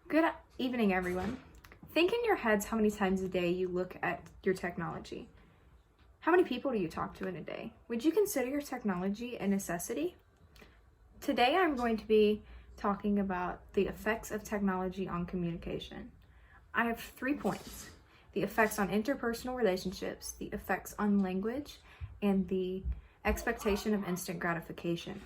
Good evening, everyone. Think in your heads how many times a day you look at your technology. How many people do you talk to in a day? Would you consider your technology a necessity? Today I'm going to be talking about the effects of technology on communication. I have 3 points: the effects on interpersonal relationships, the effects on language, and the expectation of instant gratification.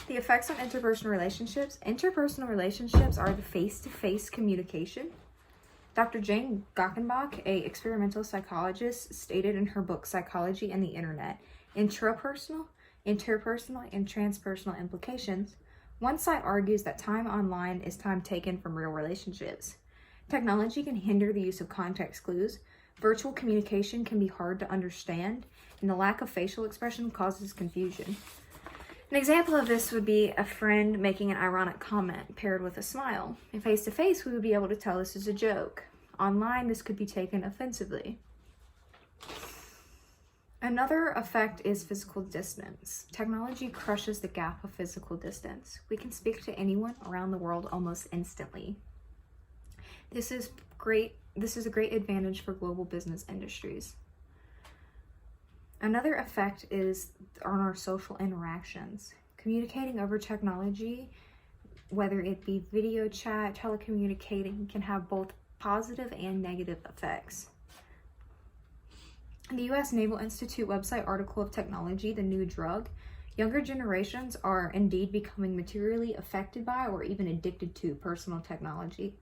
The effects on interpersonal relationships. Interpersonal relationships are the face-to-face communication. Dr. Jane Gockenbach, an experimental psychologist, stated in her book Psychology and the Internet, intrapersonal, interpersonal, and transpersonal implications. One side argues that time online is time taken from real relationships. Technology can hinder the use of context clues. Virtual communication can be hard to understand, and the lack of facial expression causes confusion. An example of this would be a friend making an ironic comment paired with a smile. In face-to-face, we would be able to tell this is a joke. Online, this could be taken offensively. Another effect is physical distance. Technology crushes the gap of physical distance. We can speak to anyone around the world almost instantly. This is a great advantage for global business industries. Another effect is on our social interactions. Communicating over technology, whether it be video chat, telecommunicating, can have both positive and negative effects. In the U.S. Naval Institute website article of Technology, the New Drug, younger generations are indeed becoming materially affected by or even addicted to personal technology.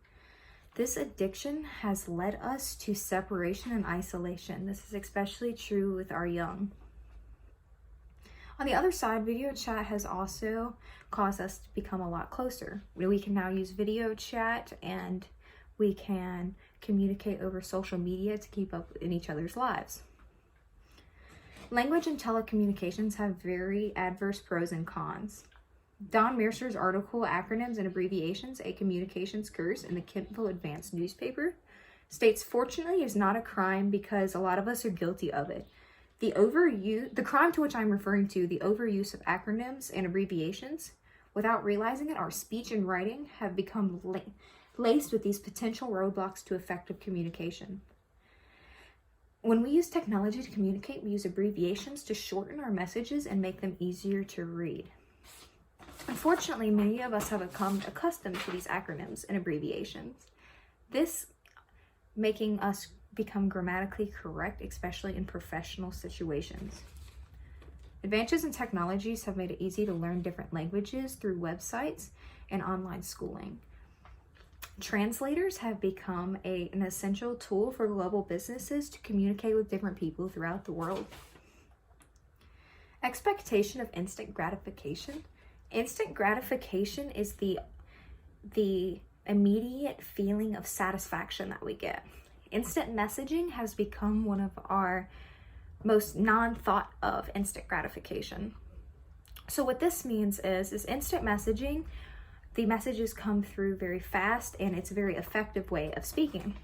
This addiction has led us to separation and isolation. This is especially true with our young. On the other side, video chat has also caused us to become a lot closer. We can now use video chat and we can communicate over social media to keep up in each other's lives. Language and telecommunications have very adverse pros and cons. Don Mercer's article, Acronyms and Abbreviations, A Communications Curse, in the Kentville Advanced newspaper, states, fortunately, is not a crime because a lot of us are guilty of it. The crime to which I'm referring to, the overuse of acronyms and abbreviations, without realizing it, our speech and writing have become laced with these potential roadblocks to effective communication. When we use technology to communicate, we use abbreviations to shorten our messages and make them easier to read. Unfortunately, many of us have become accustomed to these acronyms and abbreviations. This making us become grammatically correct, especially in professional situations. Advances in technologies have made it easy to learn different languages through websites and online schooling. Translators have become an essential tool for global businesses to communicate with different people throughout the world. Expectation of instant gratification. Instant gratification is the immediate feeling of satisfaction that we get. Instant messaging has become one of our most non-thought of instant gratification. So what this means is instant messaging, the messages come through very fast and it's a very effective way of speaking.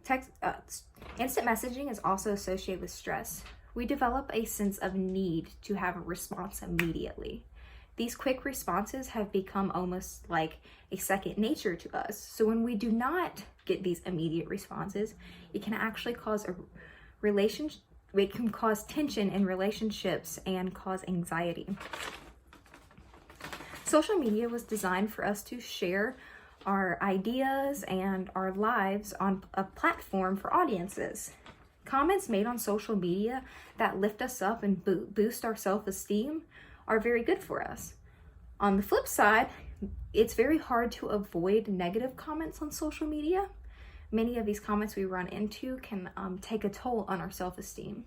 Instant messaging is also associated with stress. We develop a sense of need to have a response immediately. These quick responses have become almost like a second nature to us. So when we do not get these immediate responses, it can actually cause it can cause tension in relationships and cause anxiety. Social media was designed for us to share our ideas and our lives on a platform for audiences. Comments made on social media that lift us up and boost our self-esteem are very good for us. On the flip side, it's very hard to avoid negative comments on social media. Many of these comments we run into can take a toll on our self-esteem.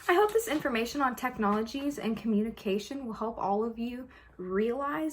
I hope this information on technologies and communication will help all of you realize